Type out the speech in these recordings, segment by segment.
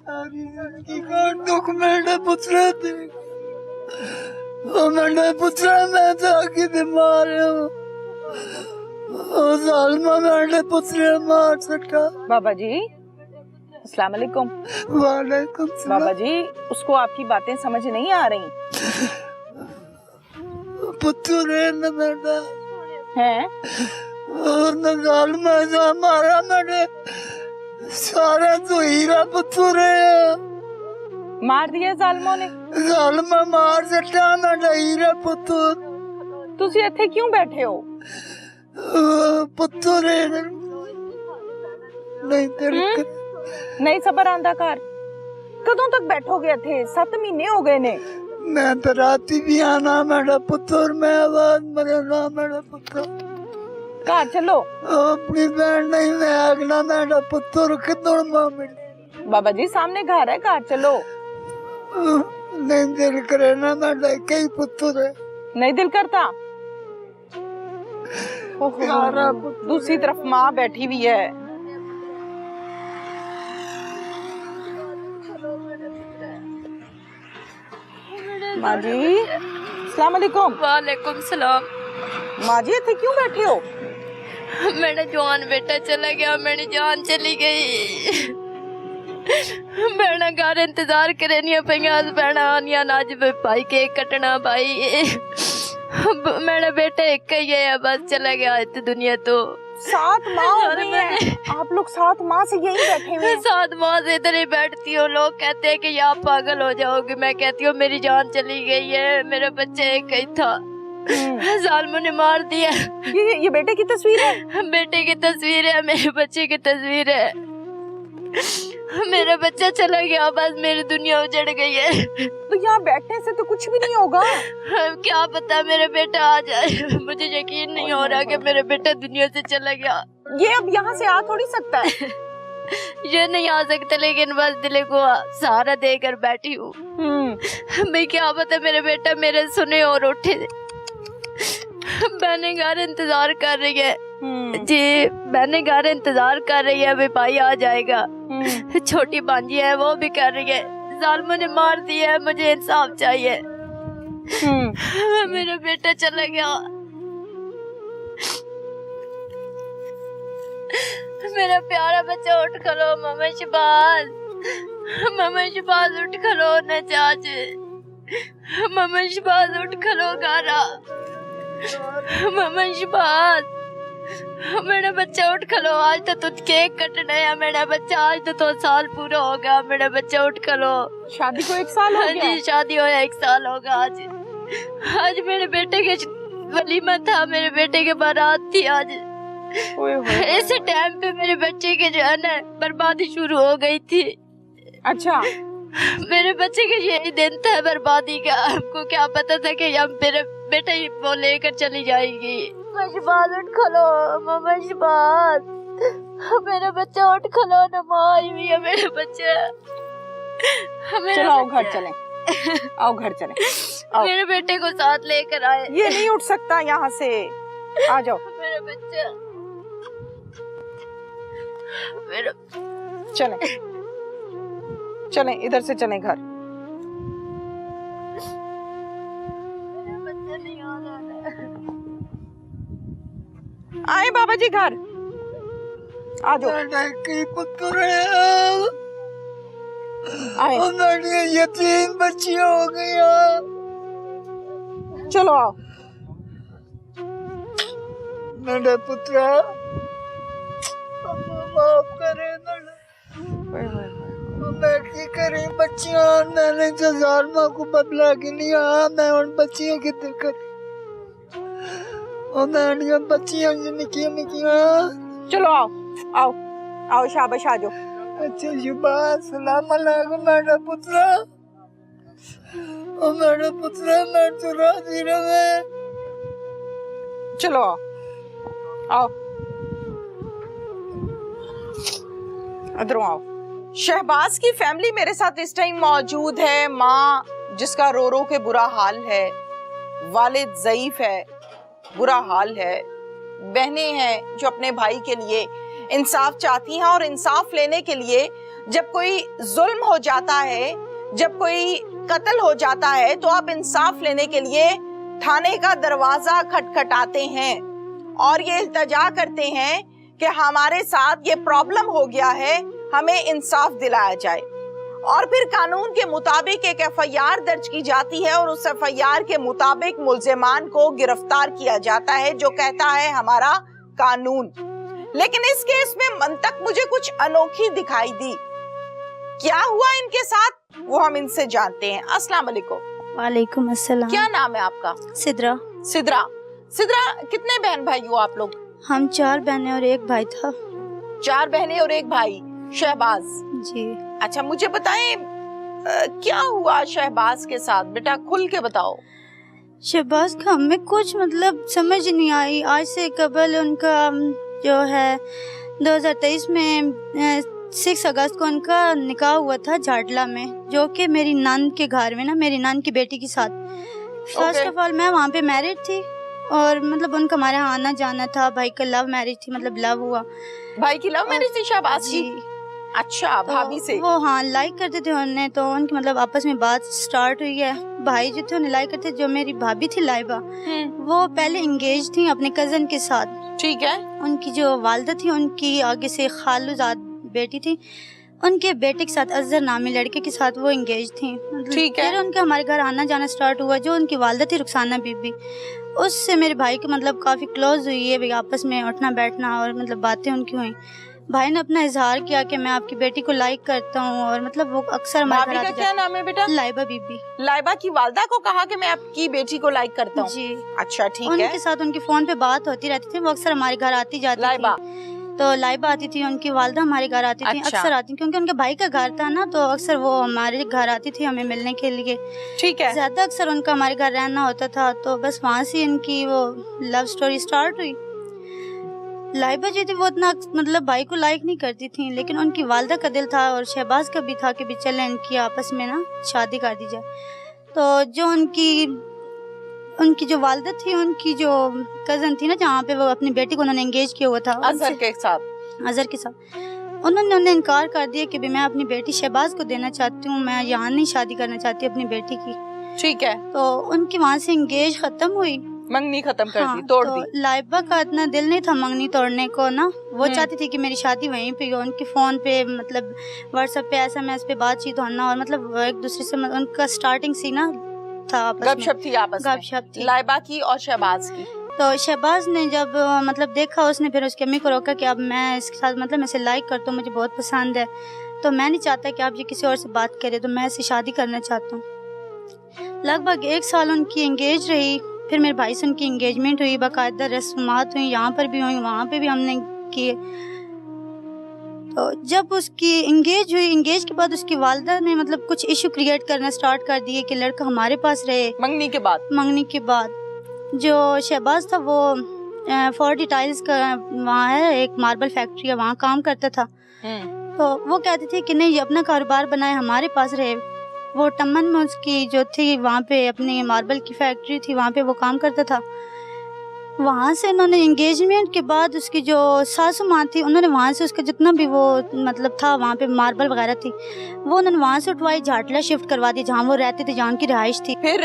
सारी जिंदगी का दुख मेरे पुत्र थे। मेरे पुत्र मैं जाके बीमार हूँ। जालिमा मेरे पुत्र मार सका। बाबा जी अस्सलाम वालेकुम। वालेकुम सलाम। बाबा जी उसको आपकी बातें समझ नहीं आ रही पुत्र है न मेरा हैं? और न जालिमा जा मारा मेरे सारा तो हीरा पुत्र है। मार दिया ਜ਼ਾਲਮੋਂ ਨੇ? जालिमा मार सटा मेरा हीरा पुत्र। ਤੁਸੀਂ ਇੱਥੇ ਕਿਉਂ ਬੈਠੇ ਹੋ? पुत्र है नहीं तेरे ਨਹੀਂ ਸਬਰ ਆਂਦਾ ਘਰ? ਕਦੋਂ ਤੱਕ ਬੈਠੋਗੇ ਇੱਥੇ? 7 ਮਹੀਨੇ ਹੋ ਗਏ ਨੇ। मैं तो राती भी आना मेरा पुत्र, मैं आवाज मरना मेरा पुत्र। घर चलो। अपनी बहन नहीं मैं आगना मेरा पुत्र किधर मिले। बाबा जी सामने घर है, घर चलो। नहीं दिल करे ना मेरा कई पुत्र है। नहीं दिल करता? दूसरी तरफ माँ बैठी हुई है। माँ जी अस्सलाम वालेकुम। वालेकुम सलाम। माँ जी इतने क्यों बैठे हो? मेरा जवान बेटा चला गया, मेरी जान चली गई। भैना घर इंतजार करनिया पईयां, भैना आनिया अज भाई केक कटना भाई। मेरा बेटा एक ही है बस, चला गया इस दुनिया तो। 7 माह हो गई हैं। आप लोग 7 माह से यही बैठे हुए हैं? 7 माह से इधर ही बैठती हूँ। लोग कहते हैं कि आप पागल हो जाओगी, मैं कहती हूँ मेरी जान चली गई है, मेरा बच्चा एक ही था, ज़ालिमों ने मार दिया। ये बेटे की तस्वीर है? बेटे की तस्वीर है, मेरे बच्चे की तस्वीर है। मेरा बच्चा चला गया बस, मेरी दुनिया उजड़ गई है। तो यहाँ बैठने से तो कुछ भी नहीं होगा। क्या पता मेरा बेटा आ जाए, मुझे यकीन नहीं हो रहा कि मेरा बेटा दुनिया से चला गया। ये अब यहाँ से आ थोड़ी सकता है। ये नहीं आ सकता, लेकिन बस दिल को सहारा देकर बैठी हूँ। भाई क्या पता मेरा बेटा मेरे सुने और उठे। बहने घर इंतजार कर रही है जी, बहने घर इंतजार कर रही है, भाई भाई आ जाएगा। छोटी भांजी है वो भी कर रही है। ज़ालिमों ने मार दिया है, मुझे इंसाफ चाहिए। मेरा बेटा चला गया। मेरा प्यारा बच्चा उठ खलो, मामा शहबाज, मामा शहबाज उठ खलो न चाच, मामा शहबाज उठ खलो गारा, मामा शहबाज मेरा बच्चा उठ खलो, आज तो तुझ केक कटना है मेरा बच्चा, आज तो 2 साल पूरा होगा, मेरा बच्चा उठ खलो। शादी को 1 साल हो गया? जी शादी होया 1 साल होगा आज। आज मेरे बेटे के वलीमा था, मेरे बेटे के बारात थी आज। इस टाइम पे मेरे बच्चे के जो है ना बर्बादी शुरू हो गई थी। अच्छा मेरे बच्चे के यही दिन था बर्बादी का। हमको क्या पता था कि हम मेरे बेटा ही वो लेकर चली जाएगी। शहबाज उठ खलो, मामा शहबाज मेरा बच्चा उठ खलो, न माँ आई हुई है मेरे बच्चे। चलो आओ घर चलें, आओ घर चलें, आओ। मेरे बेटे को साथ लेकर आए। ये नहीं उठ सकता यहाँ से, आ जाओ। मेरा बच्चा मेरा चलें चलें, इधर से चलें घर। मेरा बच्चा नहीं आ रहा है। आए बाबा जी घर, आ जाओ। की पुत्र है, मेरी यतीम बच्ची हो गया। चलो आओ। मेरा पुत्र माफ करे, मैं की करी बच्चियां, मैंने जो ज़ालिमा को बदला के लिया, मैं उन बच्चियों की दिक्कत और बच्चियां निकी निकियां। चलो आओ आओ आओ, शाबाश आ जाओ। अच्छा शहबाज सलाम अलैकुम मेरा पुत्र, ओ मेरा पुत्र मैं तो राजी रहे। चलो आओ आओ, इधर आओ। शहबाज की फैमिली मेरे साथ इस टाइम मौजूद है। माँ जिसका रो रो के बुरा हाल है, वालिद ज़ईफ है, बुरा हाल है, बहनें हैं जो अपने भाई के लिए इंसाफ चाहती हैं और इंसाफ लेने के लिए जब कोई जुल्म हो जाता है, जब कोई कत्ल हो जाता है, तो आप इंसाफ लेने के लिए थाने का दरवाजा खटखटाते हैं और ये इल्तजा करते हैं कि हमारे साथ ये प्रॉब्लम हो गया है, हमें इंसाफ दिलाया जाए। और फिर कानून के मुताबिक एक एफआईआर दर्ज की जाती है और उस एफआईआर के मुताबिक मुल्जिमान को गिरफ्तार किया जाता है, जो कहता है हमारा कानून। लेकिन इस केस में मंतक मुझे कुछ अनोखी दिखाई दी। क्या हुआ इनके साथ, वो हम इनसे जानते हैं। अस्सलाम वालेकुम। वालेकुम अस्सलाम। क्या नाम है आपका? सिद्रा। सिद्रा। सिद्रा, कितने बहन भाई हो आप लोग? हम 4 बहनें और 1 भाई था। 4 बहनें और 1 भाई। शहबाज जी। अच्छा, मुझे बताएं क्या हुआ शहबाज के साथ, बेटा खुल के बताओ। शहबाज का हमें कुछ मतलब समझ नहीं आई। आज से कबल उनका जो है 2023 में 6 अगस्त को उनका निकाह हुआ था झाटला में, जो कि मेरी नान के घर में ना, मेरी नान की बेटी के साथ। फर्स्ट ऑफ ऑल मैं वहाँ पे मैरिड थी और मतलब उनका हमारे यहाँ आना जाना था। भाई का लव मैरिज थी, मतलब लव हुआ। भाई की लव मैरिज थी शहबाज की? अच्छा, तो भाभी से? वो हाँ लाइक करते थे उन्हें, तो उनकी मतलब आपस में बात स्टार्ट हुई है। भाई जो थे उन्हें लाइक करते। जो मेरी भाभी थी लाइबा, वो पहले इंगेज थी अपने कजन के साथ। ठीक है। उनकी जो वालदा थी, उनकी आगे से खालूजाद बेटी थी, उनके बेटे के साथ अजहर नामी लड़के के साथ वो इंगेज थी। ठीक है। फिर उनका हमारे घर आना जाना स्टार्ट हुआ। जो उनकी वालदा थी रुखसाना बीबी, उससे मेरे भाई के मतलब काफ़ी क्लोज हुई है भाई, आपस में उठना बैठना और मतलब बातें उनकी हुई। भाई ने अपना इजहार किया कि मैं आपकी बेटी को लाइक करता हूँ और मतलब वो अक्सर हमारे घर भाभी का क्या नाम है बेटा? लाइबा बीबी। लाइबा की वालदा को कहा कि मैं आपकी बेटी को लाइक करता हूँ? जी। अच्छा, ठीक है। उनके साथ उनकी फोन पे बात होती रहती थी। वो अक्सर हमारे घर आती जाती लाइबा। थी। तो लाइबा आती थी, उनकी वालदा हमारे घर आती थी। अच्छा। अक्सर आती, क्योंकि उनके भाई का घर था ना, तो अक्सर वो हमारे घर आती थी हमें मिलने के लिए। ठीक है। ज्यादा अक्सर उनका हमारे घर रहना होता था। तो बस वहाँ से इनकी वो लव स्टोरी स्टार्ट हुई। लाइबा जी थी, वो इतना मतलब भाई को लाइक नहीं करती थी, लेकिन उनकी वालदा का दिल था और शहबाज का भी था कि भी चले इनकी आपस में ना शादी कर दी जाए। तो जो उनकी जो वालदा थी, उनकी जो कजन थी ना, जहाँ पे वो अपनी बेटी को उन्होंने एंगेज किया हुआ था अजहर के साथ, उन्होंने उन्हें इनकार कर दिया कि भी मैं अपनी बेटी शहबाज को देना चाहती हूँ, मैं यहाँ नहीं शादी करना चाहती अपनी बेटी की। ठीक है। तो उनकी वहाँ से एंगेज खत्म हुई, मंगनी खत्म कर दी, हाँ, तोड़ तो दी। लाइबा का इतना दिल नहीं था मंगनी तोड़ने को ना। वो चाहती थी कि मेरी शादी वहीं पे हो। उनके फोन पे मतलब व्हाट्सएप पे SMS पे बातचीत होना और मतलब एक दूसरे से उनका स्टार्टिंग सी ना था, गपशप थी आपस में, गपशप थी लाइबा की और शहबाज की। तो शहबाज ने जब मतलब देखा, उसने फिर उसकी अम्मी को रोका कि अब मैं इसके साथ मतलब मैं इसे लाइक करता हूँ, मुझे बहुत पसंद है, तो मैं नहीं चाहता कि आप ये किसी और से बात करें, तो मैं इससे शादी करना चाहता हूँ। लगभग 1 साल उनकी एंगेज रही। फिर मेरे भाई से उनकी एंगेजमेंट हुई, बाकायदा रस्मात हुई, यहाँ पर भी हुई, वहाँ पे भी हमने किए। तो जब उसकी एंगेज हुई, एंगेज के बाद उसकी वालदा ने मतलब कुछ इशू क्रिएट करना स्टार्ट कर दिए कि लड़का हमारे पास रहे। मंगनी के बाद जो शहबाज था वो 40 टाइल्स का वहाँ है, एक मार्बल फैक्ट्री है, वहाँ काम करता था। तो वो कहते थे कि नहीं, ये अपना कारोबार बनाए, हमारे पास रहे। वो टमन में उसकी जो थी वहाँ पे अपनी मार्बल की फैक्ट्री थी, वहाँ पे वो काम करता था। वहाँ से इन्होंने एंगेजमेंट के बाद उसकी जो सासू माँ थी, उन्होंने वहाँ से उसका जितना भी वो मतलब था वहाँ पे मार्बल वगैरह थी, वो उन्होंने वहाँ से उठवाई, झाटला शिफ्ट करवा दी जहाँ वो रहते थे, जहाँ उनकी रिहाइश थी। फिर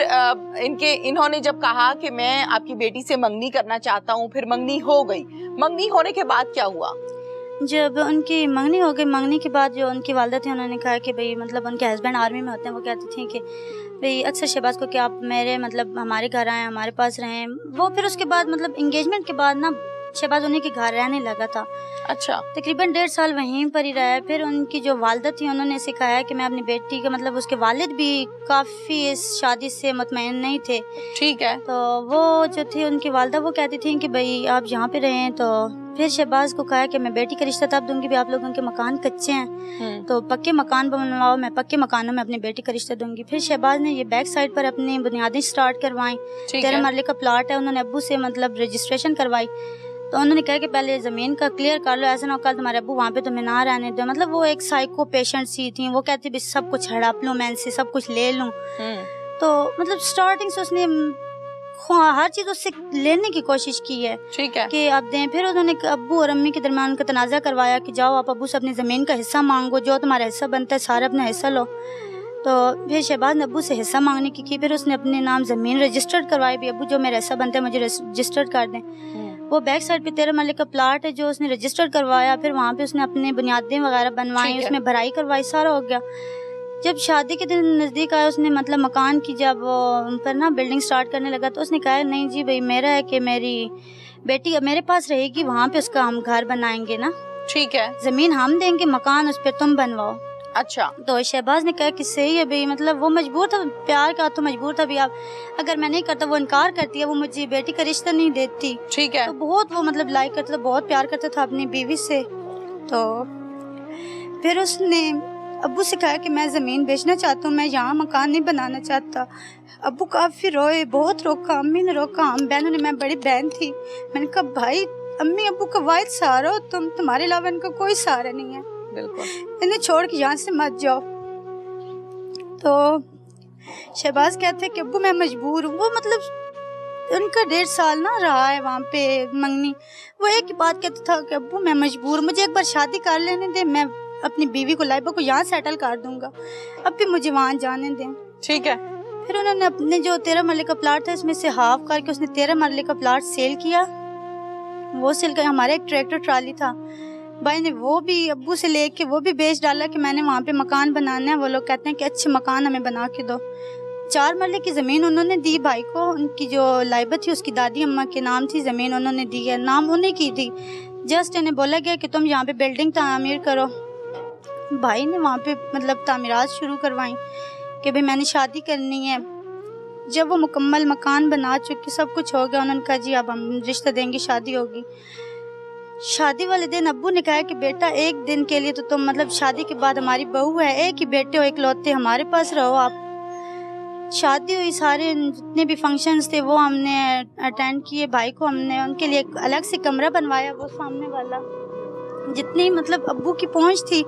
इन्होंने जब कहा कि मैं आपकी बेटी से मंगनी करना चाहता हूँ, फिर मंगनी हो गई। मंगनी होने के बाद क्या हुआ? जब उनकी मंगनी हो गई, मंगनी के बाद जो उनकी वालदा थी, उन्होंने कहा कि भाई मतलब उनके हस्बैंड आर्मी में होते हैं, वो कहती थी कि भाई अक्सर शहबाज को कि आप मेरे मतलब हमारे घर आए, हमारे पास रहें। वो फिर उसके बाद मतलब एंगेजमेंट के बाद ना शहबाज उन्हीं के घर रहने लगा था। अच्छा। तकरीबन 1.5 साल वहीं पर ही रहा। फिर उनकी जो वालदा थी, उन्होंने सिखाया कि मैं अपनी बेटी का मतलब, उसके वालिद भी काफ़ी इस शादी से मुतमईन नहीं थे। ठीक है। तो वो जो थी उनकी वालदा, वो कहती थी कि भाई आप यहाँ पे रहें। तो फिर शहबाज को कहा कि मैं बेटी का रिश्ता तब दूंगी भी आप लोगों के मकान कच्चे हैं, तो पक्के मकान बनवाओ, मैं पक्के मकानों में अपनी बेटी का रिश्ता दूंगी। फिर शहबाज ने ये बैक साइड पर अपनी बुनियादें स्टार्ट करवाई। 13 मरले का प्लाट है, उन्होंने अब्बू से मतलब रजिस्ट्रेशन करवाई। तो उन्होंने कहा कि पहले ज़मीन का क्लियर कर लो, ऐसा ना हो कल तुम्हारे अब्बू वहाँ पे तुम्हें ना रहने दो। मतलब वो एक साइको पेशेंट सी थी, वो कहती भी सब कुछ हड़प लूँ मैं इनसे, सब कुछ ले लूँ। तो मतलब स्टार्टिंग से उसने हर चीज़ उससे लेने की कोशिश की है ठीक है कि आप दें। फिर उन्होंने अब्बू और अम्मी के दरमियान उनका तनाज़ा करवाया कि जाओ आप अब्बू से अपनी ज़मीन का हिस्सा मांगो, जो तुम्हारा हिस्सा बनता है सारा अपना हिस्सा लो। तो फिर शहबाज ने अब्बू से हिस्सा मांगने की फिर उसने अपने नाम ज़मीन रजिस्टर्ड करवाई भी, अब्बू जो मेरा हिस्सा बनता है मुझे रजिस्टर्ड कर दें। वो बैक साइड पे 13 मरले का प्लाट है जो उसने रजिस्टर करवाया, फिर वहाँ पे उसने अपने बुनियादें वगैरह बनवाई, उसमें भराई करवाई, सारा हो गया। जब शादी के दिन नज़दीक आया उसने मतलब मकान की जब उन पर ना बिल्डिंग स्टार्ट करने लगा तो उसने कहा नहीं जी भाई मेरा है कि मेरी बेटी मेरे पास रहेगी, वहाँ पे उसका हम घर बनाएंगे ना, ठीक है, ज़मीन हम देंगे, मकान उस पर तुम बनवाओ। अच्छा। तो शहबाज ने कहा कि सही है भाई, मतलब वो मजबूर था, प्यार का तो मजबूर था भी, आप अगर मैं नहीं करता वो इनकार करती है, वो मुझे बेटी का रिश्ता नहीं देती, ठीक है। तो बहुत वो मतलब लाइक करता था, बहुत प्यार करता था अपनी बीवी से। तो फिर उसने अब्बू से कहा कि मैं ज़मीन बेचना चाहता हूँ, मैं यहाँ मकान नहीं बनाना चाहता। अब्बू काफ़ी रोए, बहुत रोका, अम्मी ने रोका, हम बहनों ने, मैं बड़ी बहन थी, मैंने कहा भाई अम्मी अब्बू का वाहिद सहारा हो तुम, तुम्हारे अलावा इनका कोई सहारा नहीं है, बिल्कुल इन्हें छोड़ के यहाँ से मत जाओ। तो शहबाज कहते कि अब्बू मैं मजबूर हूँ। वो मतलब उनका 1.5 साल ना रहा है वहाँ पे मंगनी, वो एक ही बात कहता था कि अब्बू मैं मजबूर, मुझे एक बार शादी कर लेने दे, मैं अपनी बीवी को लाइबा को यहाँ सेटल कर दूंगा, अब भी मुझे वहाँ जाने दें। ठीक है। फिर उन्होंने अपने जो 13 मरले का प्लाट था इसमें से हाफ करके उसने 13 मरले का प्लाट सेल किया। वो सेल कर हमारा एक ट्रैक्टर ट्राली था, भाई ने वो भी अब्बू से लेके वो भी बेच डाला कि मैंने वहाँ पे मकान बनाना है। वो लोग कहते हैं कि अच्छे मकान हमें बना के दो। 4 मरले की ज़मीन उन्होंने दी भाई को, उनकी जो लाइबा थी उसकी दादी अम्मा के नाम थी, ज़मीन उन्होंने दी है, नाम उन्हीं की थी। जस्ट इन्हें बोला गया कि तुम यहाँ पे बिल्डिंग तामीर करो। भाई ने वहाँ पे मतलब तामीरात शुरू करवाई कि भाई मैंने शादी करनी है। जब वो मुकम्मल मकान बना चुके, सब कुछ हो गया, उन्होंने कहा जी अब हम रिश्ता देंगे, शादी होगी। शादी वाले दिन अब्बू ने कहा कि बेटा एक दिन के लिए तो तुम मतलब शादी के बाद हमारी बहू है, एक ही बेटे हो, इकलौते, हमारे पास रहो आप। शादी हुई, सारे जितने भी फंक्शंस थे वो हमने अटेंड किए। भाई को हमने उनके लिए एक अलग से कमरा बनवाया, वो सामने वाला, जितनी मतलब अब्बू की पहुंच थी।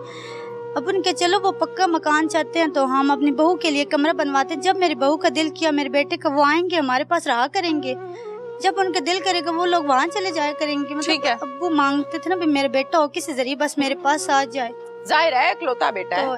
अब उनके चलो वो पक्का मकान चाहते हैं तो हम अपनी बहू के लिए कमरा बनवाते हैं। जब मेरी बहू का दिल किया मेरे बेटे का, वो आएंगे हमारे पास रहा करेंगे, जब उनका दिल करेगा वो लोग वहाँ चले जाया करेंगे। मतलब अब्बू मांगते थे ना भी मेरा बेटा हो किसी जरिए बस मेरे पास आ जाए, जाहिर है इकलौता बेटा है।